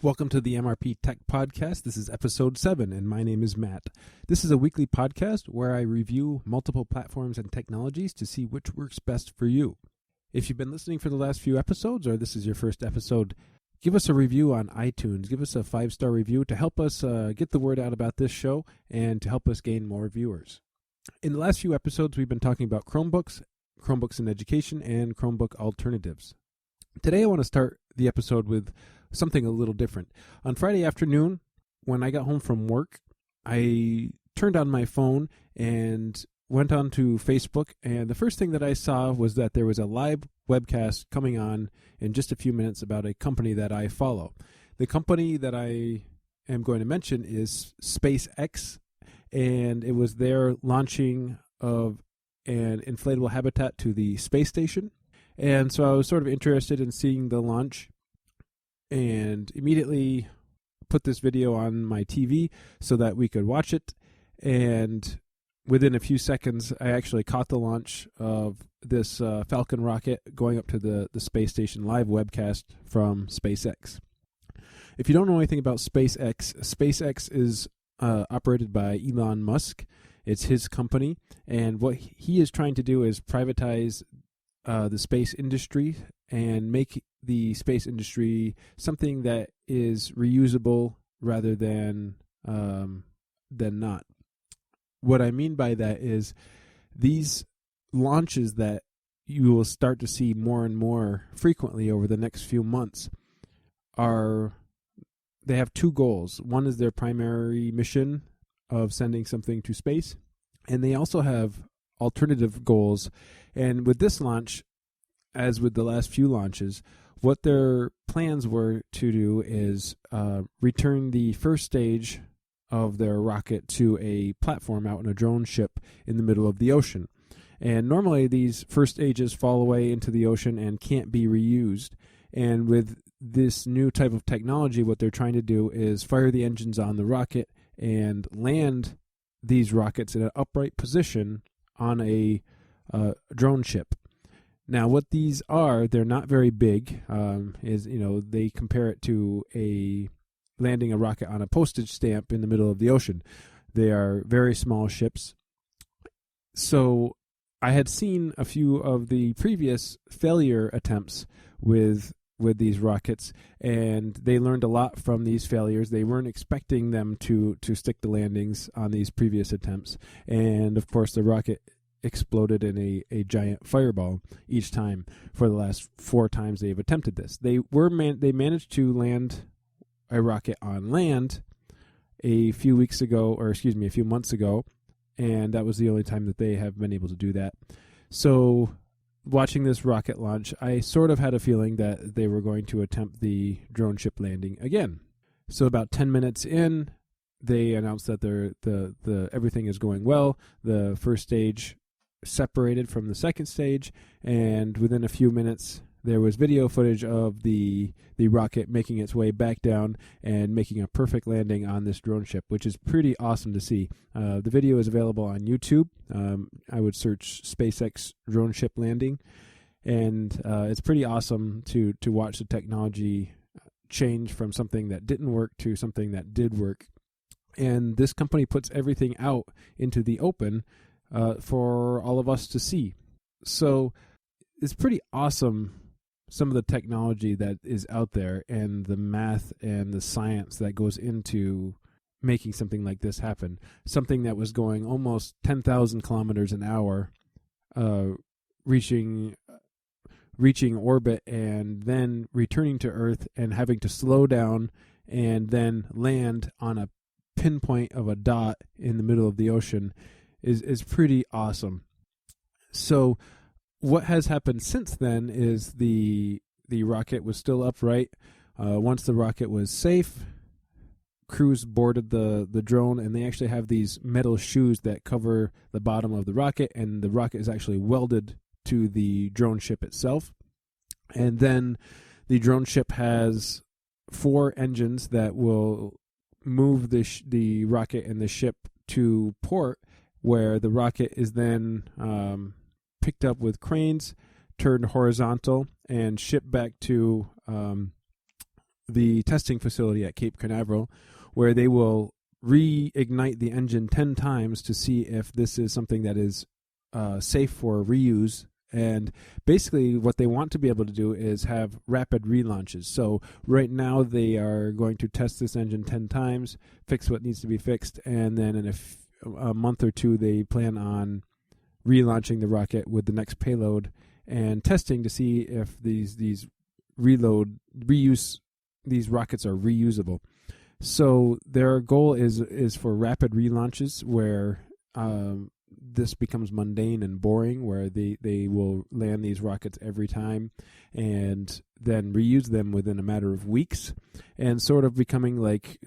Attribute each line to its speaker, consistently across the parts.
Speaker 1: Welcome to the MrpTech podcast. This is episode 7, and my name is Matt. This is a weekly podcast where I review multiple platforms and technologies to see which works best for you. If you've been listening for the last few episodes, or this is your first episode, give us a review on iTunes. Give us a 5-star review to help us get the word out about this show and to help us gain more viewers. In the last few episodes, we've been talking about Chromebooks in education, and Chromebook alternatives. Today, I want to start the episode with something a little different. On Friday afternoon, when I got home from work, I turned on my phone and went on to Facebook, and the first thing that I saw was that there was a live webcast coming on in just a few minutes about a company that I follow. The company that I am going to mention is SpaceX, and it was their launching of an inflatable habitat to the space station. And so I was sort of interested in seeing the launch and immediately put this video on my TV so that we could watch it. And within a few seconds, I actually caught the launch of this Falcon rocket going up to the space station, live webcast from SpaceX. If you don't know anything about SpaceX is operated by Elon Musk. It's his company, and what he is trying to do is privatize the space industry and make the space industry something that is reusable rather than not. What I mean by that is these launches that you will start to see more and more frequently over the next few months they have two goals. One is their primary mission of sending something to space, and they also have alternative goals. And with this launch, as with the last few launches, what their plans were to do is return the first stage of their rocket to a platform out in a drone ship in the middle of the ocean. And normally these first stages fall away into the ocean and can't be reused. And with this new type of technology, what they're trying to do is fire the engines on the rocket and land these rockets in an upright position on a drone ship. Now, what these are, they're not very big. They compare it to landing a rocket on a postage stamp in the middle of the ocean. They are very small ships. So I had seen a few of the previous failure attempts with these rockets, and they learned a lot from these failures. They weren't expecting them to stick the landings on these previous attempts. And, of course, the rocket exploded in a giant fireball each time for the last 4 times they've attempted this. They managed to land a rocket on land a few months ago, and that was the only time that they have been able to do that. So watching this rocket launch, I sort of had a feeling that they were going to attempt the drone ship landing again. So about 10 minutes in, they announced that the everything is going well. The first stage separated from the second stage, and within a few minutes there was video footage of the rocket making its way back down and making a perfect landing on this drone ship, which is pretty awesome to see. The video is available on YouTube. I would search SpaceX drone ship landing, and it's pretty awesome to watch the technology change from something that didn't work to something that did work. And this company puts everything out into the open for all of us to see. So it's pretty awesome, some of the technology that is out there and the math and the science that goes into making something like this happen. Something that was going almost 10,000 kilometers an hour, reaching orbit and then returning to Earth and having to slow down and then land on a pinpoint of a dot in the middle of the ocean is pretty awesome. So what has happened since then is the rocket was still upright. Once the rocket was safe, crews boarded the drone, and they actually have these metal shoes that cover the bottom of the rocket, and the rocket is actually welded to the drone ship itself. And then the drone ship has 4 engines that will move the rocket and the ship to port, where the rocket is then picked up with cranes, turned horizontal, and shipped back to the testing facility at Cape Canaveral, where they will reignite the engine 10 times to see if this is something that is safe for reuse. And basically what they want to be able to do is have rapid relaunches. So right now they are going to test this engine 10 times, fix what needs to be fixed, and then in a month or two they plan on relaunching the rocket with the next payload and testing to see if these rockets are reusable. So their goal is for rapid relaunches where this becomes mundane and boring, where they will land these rockets every time and then reuse them within a matter of weeks, and sort of becoming like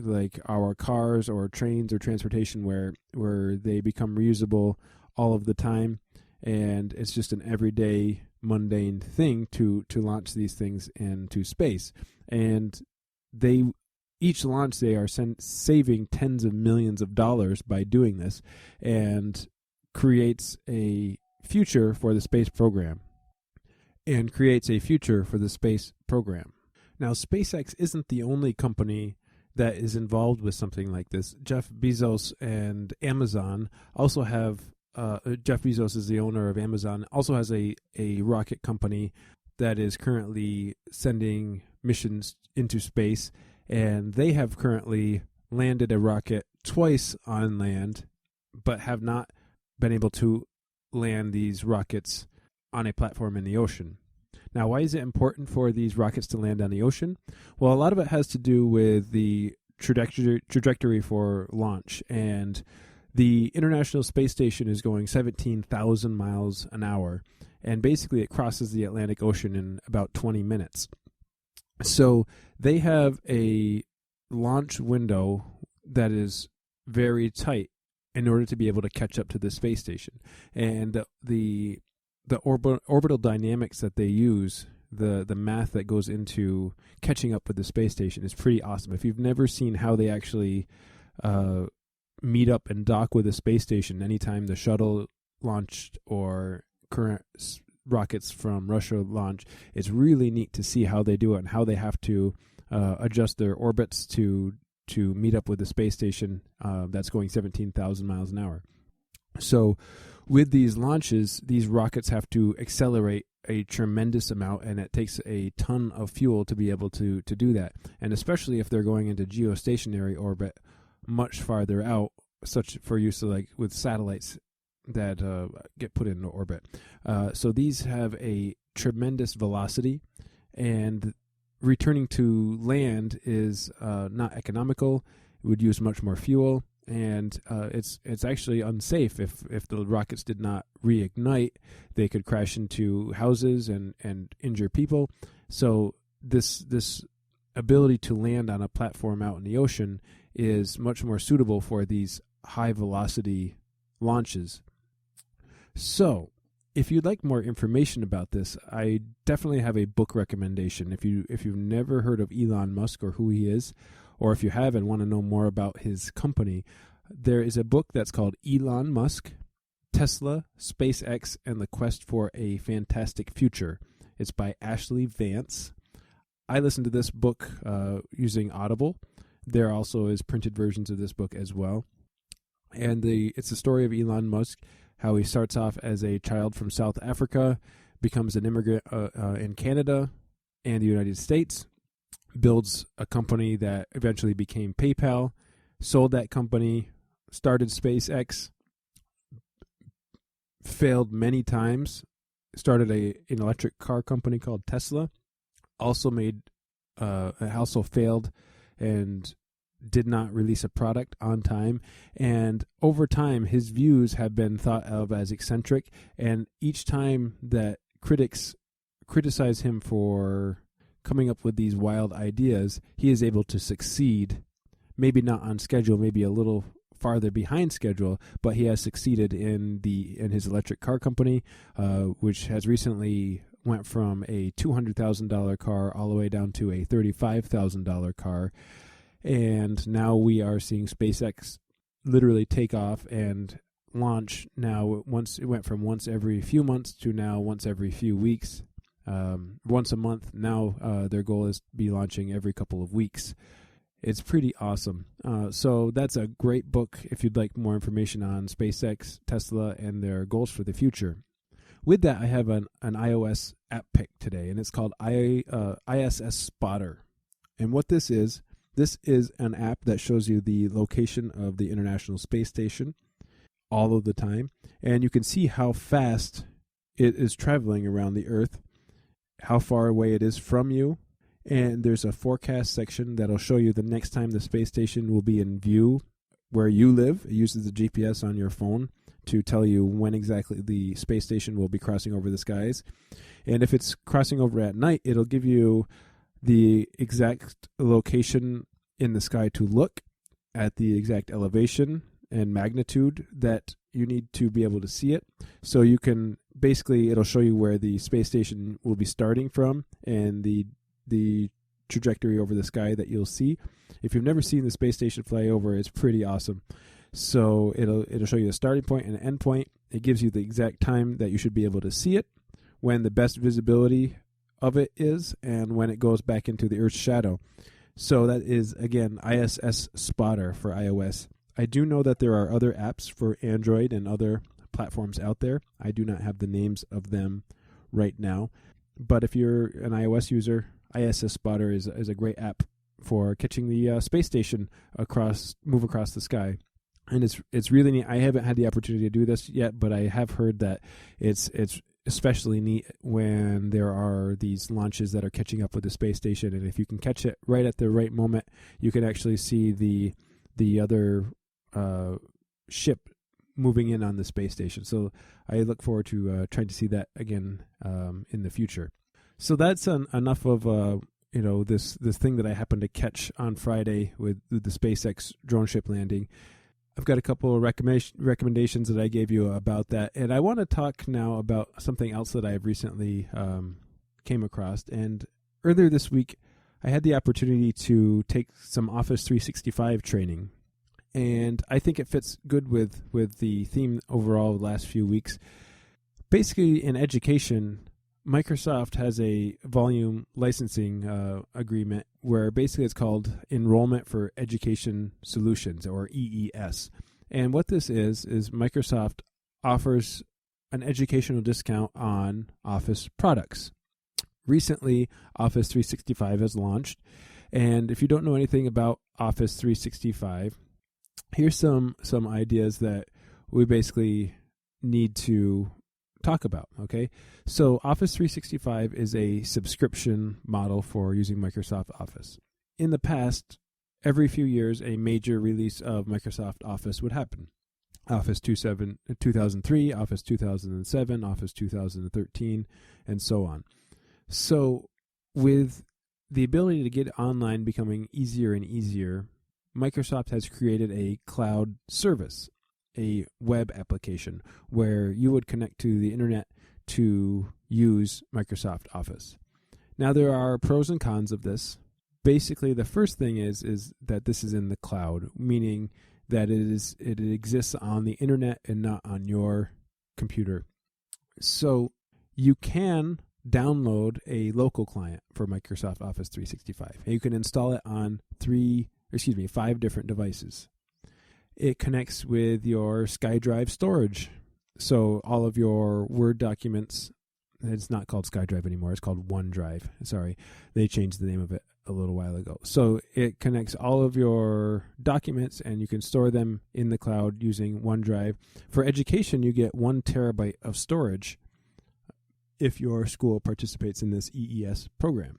Speaker 1: our cars or trains or transportation where they become reusable all of the time, and it's just an everyday mundane thing to launch these things into space. And each launch they are saving tens of millions of dollars by doing this, and creates a future for the space program. Now, SpaceX isn't the only company that is involved with something like this. Jeff Bezos and Amazon also have, Jeff Bezos is the owner of Amazon, also has a rocket company that is currently sending missions into space, and they have currently landed a rocket twice on land, but have not been able to land these rockets on a platform in the ocean. Now, why is it important for these rockets to land on the ocean? Well, a lot of it has to do with the trajectory for launch, and the International Space Station is going 17,000 miles an hour, and basically it crosses the Atlantic Ocean in about 20 minutes. So they have a launch window that is very tight in order to be able to catch up to the space station. And the orbital dynamics that they use, the math that goes into catching up with the space station is pretty awesome. If you've never seen how they actually meet up and dock with the space station anytime the shuttle launched or current rockets from Russia launch, it's really neat to see how they do it and how they have to adjust their orbits to meet up with the space station that's going 17,000 miles an hour. So with these launches, these rockets have to accelerate a tremendous amount, and it takes a ton of fuel to be able to do that. And especially if they're going into geostationary orbit much farther out, such for use like with satellites that get put into orbit. So these have a tremendous velocity, and returning to land is not economical. It would use much more fuel, and it's actually unsafe. If the rockets did not reignite, they could crash into houses and injure people. So this ability to land on a platform out in the ocean is much more suitable for these high velocity launches. So if you'd like more information about this, I definitely have a book recommendation. If you've never heard of Elon Musk or who he is, or if you have and want to know more about his company, there is a book that's called Elon Musk, Tesla, SpaceX, and the Quest for a Fantastic Future. It's by Ashley Vance. I listened to this book using Audible. There also is printed versions of this book as well. And it's the story of Elon Musk, how he starts off as a child from South Africa, becomes an immigrant in Canada and the United States, builds a company that eventually became PayPal, sold that company, started SpaceX, failed many times, started an electric car company called Tesla, also failed and did not release a product on time. And over time, his views have been thought of as eccentric, and each time that critics criticize him for coming up with these wild ideas, he is able to succeed, maybe not on schedule, maybe a little farther behind schedule, but he has succeeded in his electric car company, which has recently went from a $200,000 car all the way down to a $35,000 car. And now we are seeing SpaceX literally take off and launch now. Once it went from once every few months to now once every few weeks. once a month. Now their goal is to be launching every couple of weeks. It's pretty awesome. So that's a great book if you'd like more information on SpaceX, Tesla, and their goals for the future. With that, I have an iOS app pick today, and it's called ISS Spotter. And what this is an app that shows you the location of the International Space Station all of the time. And you can see how fast it is traveling around the Earth, how far away it is from you. And there's a forecast section that'll show you the next time the space station will be in view where you live. It uses the GPS on your phone to tell you when exactly the space station will be crossing over the skies. And if it's crossing over at night, it'll give you the exact location in the sky to look at, the exact elevation and magnitude that you need to be able to see it. So you can basically, it'll show you where the space station will be starting from and the trajectory over the sky that you'll see. If you've never seen the space station fly over, it's pretty awesome. So it'll show you the starting point and end point. It gives you the exact time that you should be able to see it, when the best visibility of it is, and when it goes back into the Earth's shadow. So that is, again, ISS Spotter for iOS. I do know that there are other apps for Android and other platforms out there. I do not have the names of them right now. But if you're an iOS user, ISS Spotter is a great app for catching the space station move across the sky. And it's really neat. I haven't had the opportunity to do this yet, but I have heard that it's especially neat when there are these launches that are catching up with the space station. And if you can catch it right at the right moment, you can actually see the other ship moving in on the space station. So I look forward to trying to see that again in the future. So that's enough of this thing that I happened to catch on Friday with the SpaceX drone ship landing. I've got a couple of recommendations that I gave you about that, and I want to talk now about something else that I've recently came across. And earlier this week, I had the opportunity to take some Office 365 training, and I think it fits good with the theme overall the last few weeks. Basically, in education, Microsoft has a volume licensing agreement where basically it's called Enrollment for Education Solutions, or EES. And what this is Microsoft offers an educational discount on Office products. Recently, Office 365 has launched. And if you don't know anything about Office 365, here's some ideas that we basically need to talk about, okay? So Office 365 is a subscription model for using Microsoft Office. In the past, every few years, a major release of Microsoft Office would happen. Office 2003, Office 2007, Office 2013, and so on. So with the ability to get online becoming easier and easier, Microsoft has created a cloud service, a web application where you would connect to the internet to use Microsoft Office. Now, there are pros and cons of this. Basically, the first thing is that this is in the cloud, meaning that it exists on the internet and not on your computer. So you can download a local client for Microsoft Office 365, and you can install it on 5 different devices. It connects with your SkyDrive storage. So all of your Word documents, it's not called SkyDrive anymore, it's called OneDrive. Sorry, they changed the name of it a little while ago. So it connects all of your documents and you can store them in the cloud using OneDrive. For education, you get 1 terabyte of storage if your school participates in this EES program.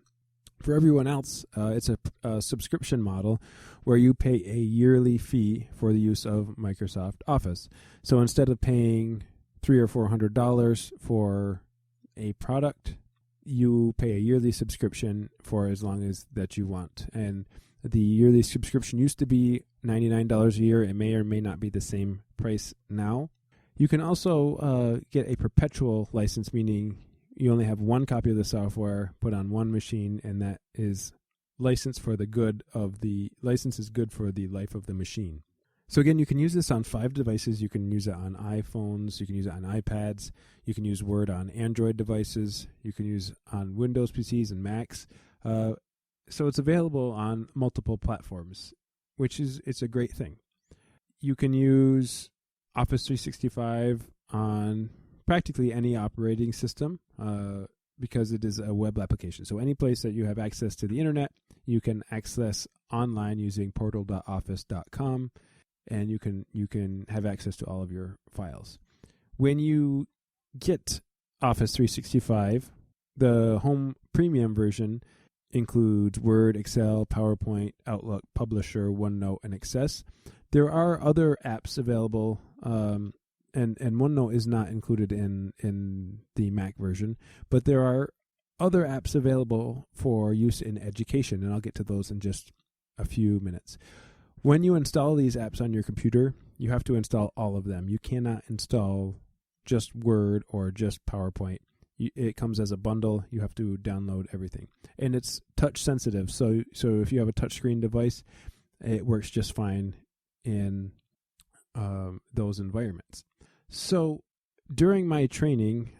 Speaker 1: For everyone else, it's a subscription model where you pay a yearly fee for the use of Microsoft Office. So instead of paying $300 or $400 for a product, you pay a yearly subscription for as long as that you want. And the yearly subscription used to be $99 a year. It may or may not be the same price now. You can also get a perpetual license, meaning you only have 1 copy of the software put on 1 machine, and that is license is good for the life of the machine. So again, you can use this on 5 devices. You can use it on iPhones. You can use it on iPads. You can use Word on Android devices. You can use on Windows PCs and Macs. So it's available on multiple platforms, which it's a great thing. You can use Office 365 on practically any operating system because it is a web application. So any place that you have access to the internet, you can access online using portal.office.com. And you can have access to all of your files. When you get Office 365, the home premium version includes Word, Excel, PowerPoint, Outlook, Publisher, OneNote, and Access. There are other apps available, and OneNote is not included in the Mac version, but there are other apps available for use in education, and I'll get to those in just a few minutes. When you install these apps on your computer, you have to install all of them. You cannot install just Word or just PowerPoint. It comes as a bundle. You have to download everything. And it's touch sensitive. So if you have a touchscreen device, it works just fine in those environments. So during my training,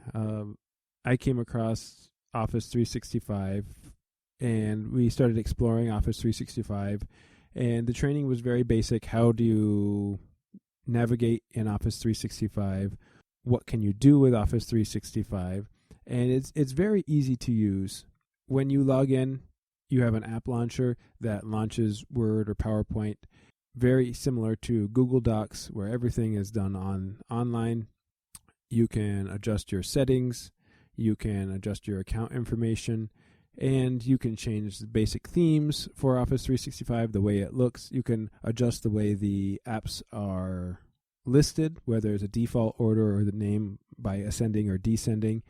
Speaker 1: I came across Office 365, and we started exploring Office 365. And the training was very basic. How do you navigate in Office 365? What can you do with Office 365? And it's very easy to use. When you log in, you have an app launcher that launches Word or PowerPoint, very similar to Google Docs, where everything is done online. You can adjust your settings. You can adjust your account information. And you can change the basic themes for Office 365, the way it looks. You can adjust the way the apps are listed, whether it's a default order or the name by ascending or descending,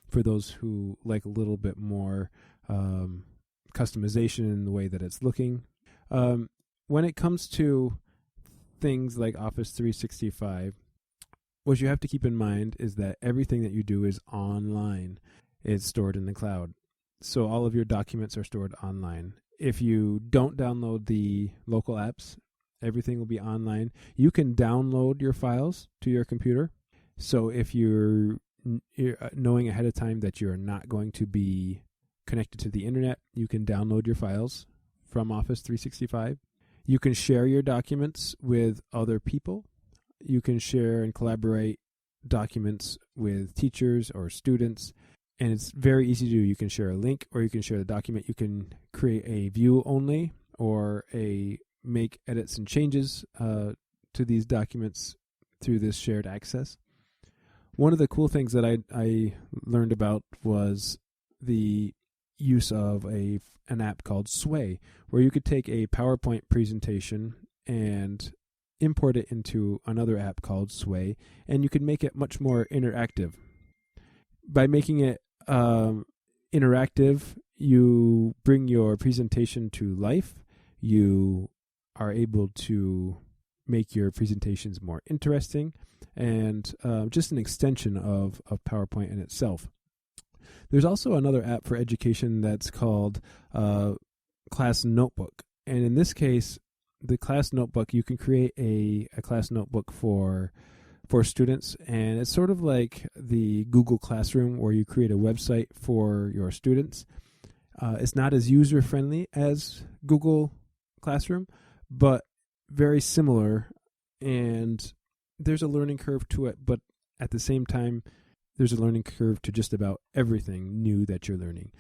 Speaker 1: for those who like a little bit more customization in the way that it's looking. When it comes to things like Office 365, what you have to keep in mind is that everything that you do is online. It's stored in the cloud. So all of your documents are stored online. If you don't download the local apps, everything will be online. You can download your files to your computer. So if you're knowing ahead of time that you're not going to be connected to the internet, you can download your files from Office 365. You can share your documents with other people. You can share and collaborate documents with teachers or students. And it's very easy to do. You can share a link or you can share the document. You can create a view only or make edits and changes to these documents through this shared access. One of the cool things that I learned about was the use of an app called Sway, where you could take a PowerPoint presentation and import it into another app called Sway, and you could make it much more interactive. By making it interactive, you bring your presentation to life. You are able to make your presentations more interesting, and just an extension of PowerPoint in itself. There's also another app for education that's called Class Notebook. And in this case, the Class Notebook, you can create a class notebook for students, and it's sort of like the Google Classroom where you create a website for your students. It's not as user-friendly as Google Classroom, but very similar, and there's a learning curve to it, but at the same time, there's a learning curve to just about everything new that you're learning.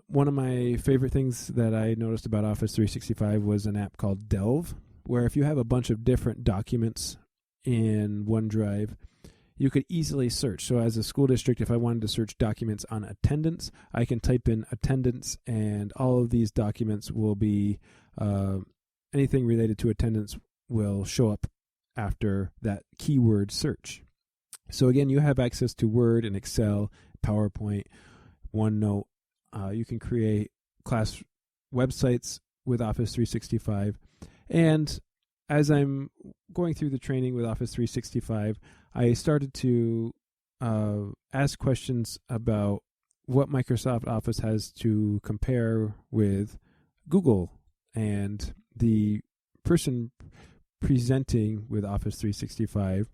Speaker 1: One of my favorite things that I noticed about Office 365 was an app called Delve, where if you have a bunch of different documents in OneDrive, you could easily search. So as a school district, if I wanted to search documents on attendance, I can type in attendance, and all of these documents will be, anything related to attendance will show up after that keyword search. So again, you have access to Word and Excel, PowerPoint, OneNote. You can create class websites with Office 365. And as I'm going through the training with Office 365, I started to ask questions about what Microsoft Office has to compare with Google. And the person presenting with Office 365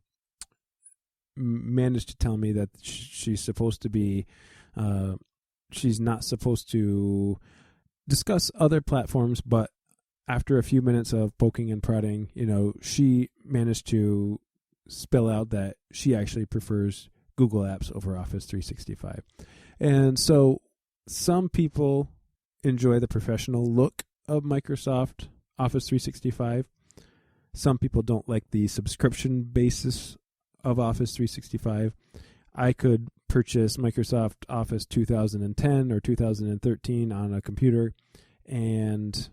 Speaker 1: managed to tell me that she's supposed to be, she's not supposed to discuss other platforms, but after a few minutes of poking and prodding, she managed to spell out that she actually prefers Google Apps over Office 365. And so some people enjoy the professional look of Microsoft Office 365. Some people don't like the subscription basis of Office 365. I could purchase Microsoft Office 2010 or 2013 on a computer and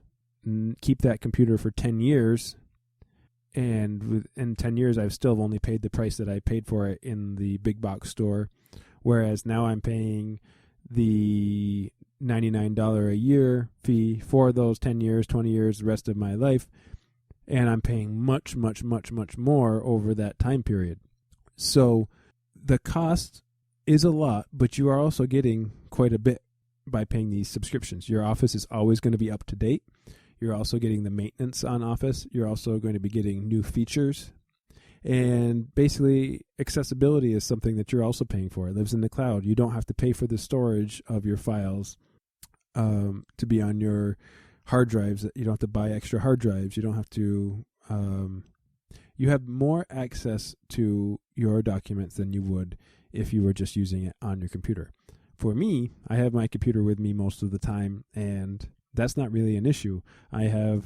Speaker 1: keep that computer for 10 years. And in 10 years, I've still only paid the price that I paid for it in the big box store. Whereas now I'm paying the $99 a year fee for those 10 years, 20 years, the rest of my life. And I'm paying much, much, much, much more over that time period. So the cost is a lot, but you are also getting quite a bit by paying these subscriptions. Your Office is always going to be up to date. You're also getting the maintenance on Office. You're also going to be getting new features. And basically, accessibility is something that you're also paying for. It lives in the cloud. You don't have to pay for the storage of your files to be on your hard drives. You don't have to buy extra hard drives. You don't have to... you have more access to your documents than you would if you were just using it on your computer. For me, I have my computer with me most of the time, and that's not really an issue. I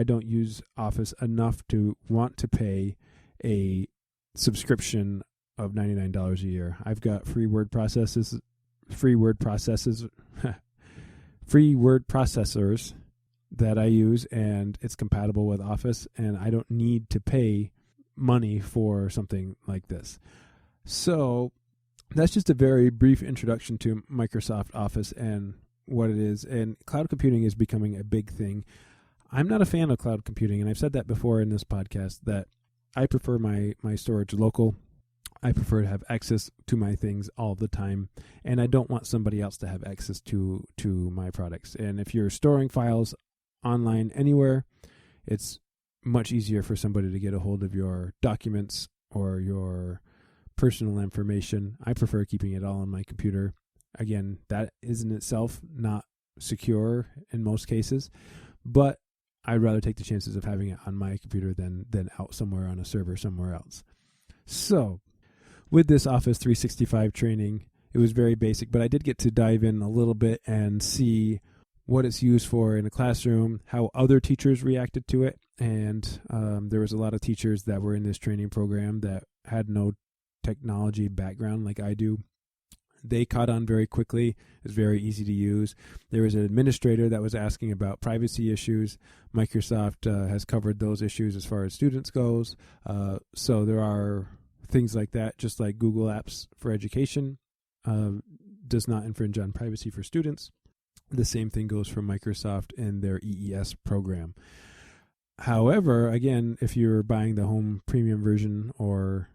Speaker 1: don't use Office enough to want to pay a subscription of $99 a year. I've got free word processors that I use, and it's compatible with Office, and I don't need to pay money for something like this. So that's just a very brief introduction to Microsoft Office and what it is. And cloud computing is becoming a big thing. I'm not a fan of cloud computing, and I've said that before in this podcast, that I prefer my storage local. I prefer to have access to my things all the time, and I don't want somebody else to have access to my products. And if you're storing files online anywhere, it's much easier for somebody to get a hold of your documents or your personal information. I prefer keeping it all on my computer. Again, that is in itself not secure in most cases, but I'd rather take the chances of having it on my computer than out somewhere on a server somewhere else. So with this Office 365 training, it was very basic, but I did get to dive in a little bit and see what it's used for in a classroom, how other teachers reacted to it. And there was a lot of teachers that were in this training program that had no technology background like I do. They caught on very quickly. It was very easy to use. There was an administrator that was asking about privacy issues. Microsoft has covered those issues as far as students goes. So there are things like that, just like Google Apps for education does not infringe on privacy for students. The same thing goes for Microsoft and their EES program. However, again, if you're buying the home premium version or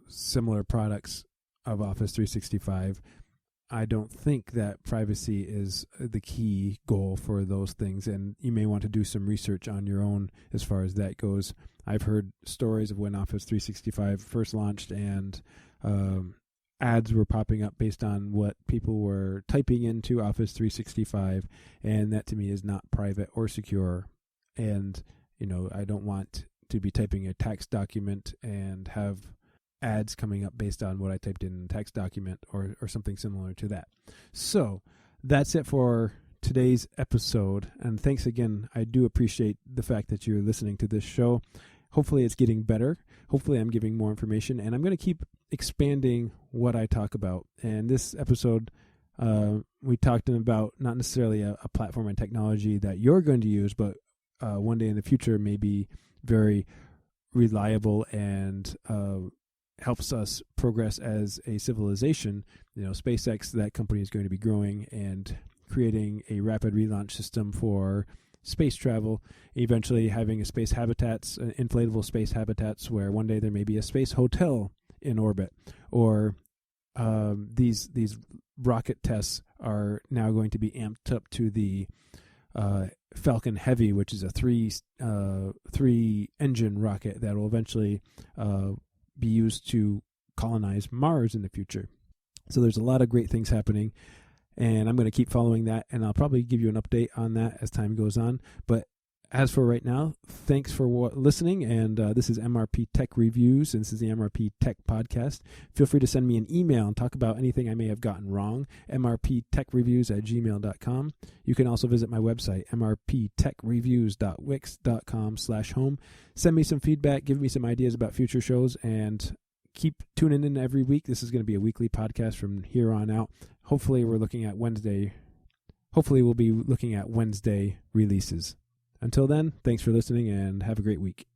Speaker 1: similar products of Office 365, I don't think that privacy is the key goal for those things, and you may want to do some research on your own as far as that goes. I've heard stories of when Office 365 first launched, and ads were popping up based on what people were typing into Office 365, and that to me is not private or secure. And I don't want to be typing a text document and have ads coming up based on what I typed in a text document or something similar to that. So that's it for today's episode. And thanks again. I do appreciate the fact that you're listening to this show. Hopefully it's getting better. Hopefully I'm giving more information, and I'm going to keep expanding what I talk about. And this episode, we talked about not necessarily a platform and technology that you're going to use, but one day in the future may be very reliable and helps us progress as a civilization. SpaceX, that company is going to be growing and creating a rapid relaunch system for space travel, eventually having a space habitats, inflatable space habitats, where one day there may be a space hotel in orbit, or these rocket tests are now going to be amped up to the Falcon Heavy, which is a three engine rocket that will eventually be used to colonize Mars in the future. So there's a lot of great things happening, and I'm going to keep following that, and I'll probably give you an update on that as time goes on. But as for right now, thanks for listening, and this is MrpTech Reviews, and this is the MrpTech Podcast. Feel free to send me an email and talk about anything I may have gotten wrong, mrptechreviews@gmail.com. You can also visit my website, mrptechreviews.wix.com/home. Send me some feedback, give me some ideas about future shows, and keep tuning in every week. This is going to be a weekly podcast from here on out. Hopefully we'll be looking at Wednesday releases. Until then, thanks for listening and have a great week.